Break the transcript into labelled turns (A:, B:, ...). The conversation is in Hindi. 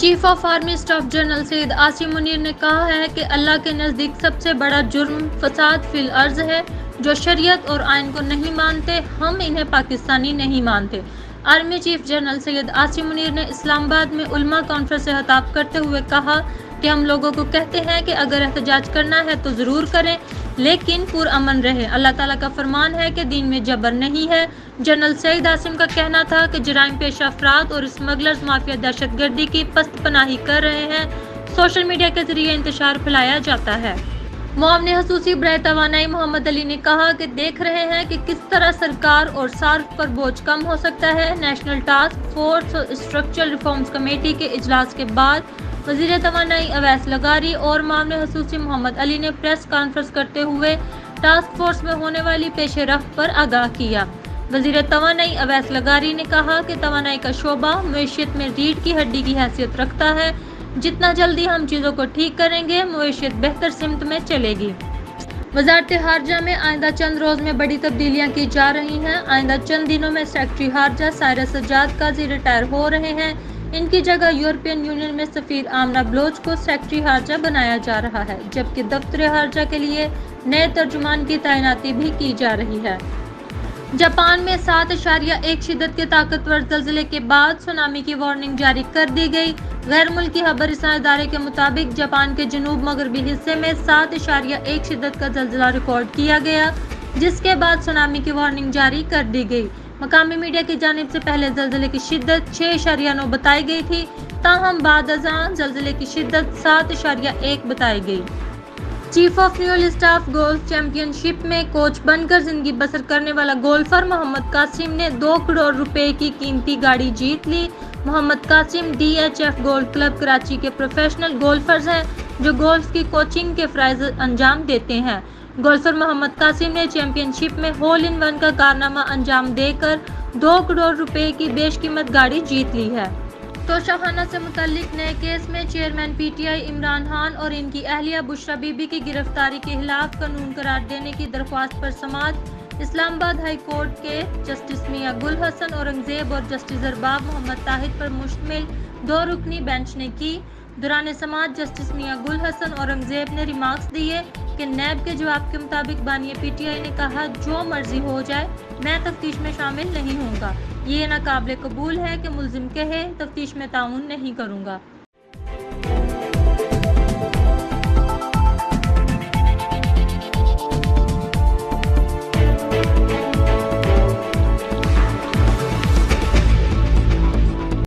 A: Chief of army staff general Syed Asim Munir ने कहा है कि अल्लाह के नज़दीक सबसे बड़ा जुर्म फसाद फिल अर्ज है। जो शरीयत और आइन को नहीं मानते, हम इन्हें पाकिस्तानी नहीं मानते। Army chief general Syed Asim Munir ने इस्लामाबाद में उलमा कॉन्फ्रेंस से खिताब करते हुए कहा कि हम लोगों को कहते हैं कि अगर एहतजाज करना है तो ज़रूर करें, लेकिन पुरअमन रहे। अल्लाह ताला का फरमान है कि दीन में जबर नहीं है। जनरल सईद आसिम का कहना था कि जराइम पेशा अफराद और स्मगलर्स माफिया दहशतगर्दी की पस्त पनाही कर रहे हैं। सोशल मीडिया के जरिए इंतशार फैलाया जाता है। मुआवने खसूसी बराए तवानाई मोहम्मद अली ने कहा कि देख रहे हैं कि किस तरह सरकार और सार्फ पर बोझ कम हो सकता है। नेशनल टास्क फोर्स और स्ट्रक्चरल रिफॉर्म्स कमेटी के इजलास के बाद वज़ीर तवानाई अवैस लगारी और मुआवने खसूसी मोहम्मद अली ने प्रेस कॉन्फ्रेंस करते हुए टास्क फोर्स में होने वाली पेशे रफ्त पर आगाह किया। वज़ीर तवानाई अवैस लगारी ने कहा कि तवानाई का शोबा मईशत में रीढ़ की हड्डी की हैसियत रखता है। जितना जल्दी हम चीज़ों को ठीक करेंगे, मईशत बेहतर सिमत में चलेगी। वज़ारत खारजा में आइंदा चंद रोज़ में बड़ी तब्दीलियाँ की जा रही हैं। आइंदा चंद दिनों में सेक्रेटरी खारजा सायरस सज्जाद काजी रिटायर हो रहे हैं। इनकी जगह यूरोपियन यूनियन में सफ़ीर आमना बलोच को सेक्रेटरी खारजा बनाया जा रहा है, जबकि दफ्तर खारजा के लिए नए तर्जुमान की तैनाती भी की जा रही है। जापान में 7.1 शिद्दत के ताकतवर ज़लज़ले के बाद सुनामी की वार्निंग जारी कर दी गई। गैर मुल्की खबरसां इदारे के मुताबिक जापान के जनूब मगरबी हिस्से में 7.1 शिद्दत का ज़लज़ला रिकॉर्ड किया गया, जिसके बाद सुनामी की वार्निंग जारी कर दी गई। मकामी मीडिया की जानिब से पहले ज़लज़ले की शिद्दत 6.9 बताई गई थी, ताहम बाद अज़ां ज़लज़ले की शिद्दत 7.1 बताई गई। Chief of न्यूल staff golf championship में कोच बनकर जिंदगी बसर करने वाला गोल्फर मोहम्मद कासिम ने 2 करोड़ रुपए की कीमती गाड़ी जीत ली। Mohammad Qasim DHF golf club Karachi के प्रोफेशनल गोल्फर्स हैं, जो गोल्फ की कोचिंग के फ़राइज़ अंजाम देते हैं। गोल्फर मोहम्मद कासिम ने चैंपियनशिप में होल इन वन का कारनामा अंजाम देकर 2 करोड़ रुपए की बेशकीमत गाड़ी जीत ली है। तोशाखाना से मुतल्लिक नए केस में चेयरमैन PTI इमरान खान और इनकी अहलिया बुशरा बीबी की गिरफ्तारी के खिलाफ कानून करार देने की दरख्वास्त पर समाअत इस्लामाबाद हाई कोर्ट के जस्टिस मियां गुल हसन औरंगजेब और जस्टिस अरबाब मोहम्मद ताहिर पर मुश्तमिल 2 रुकनी बेंच ने की। दौरान समाअत जस्टिस मियां गुल हसन औरंगजेब ने रिमार्क्स दिए कि नैब के जवाब के मुताबिक बानी PTI ने कहा, जो मर्जी हो जाए, मैं तफ्तीश में शामिल नहीं होऊंगा। ये नाकाबिले कबूल है कि मुल्जिम कहे तफ्तीश में ताउन नहीं करूंगा।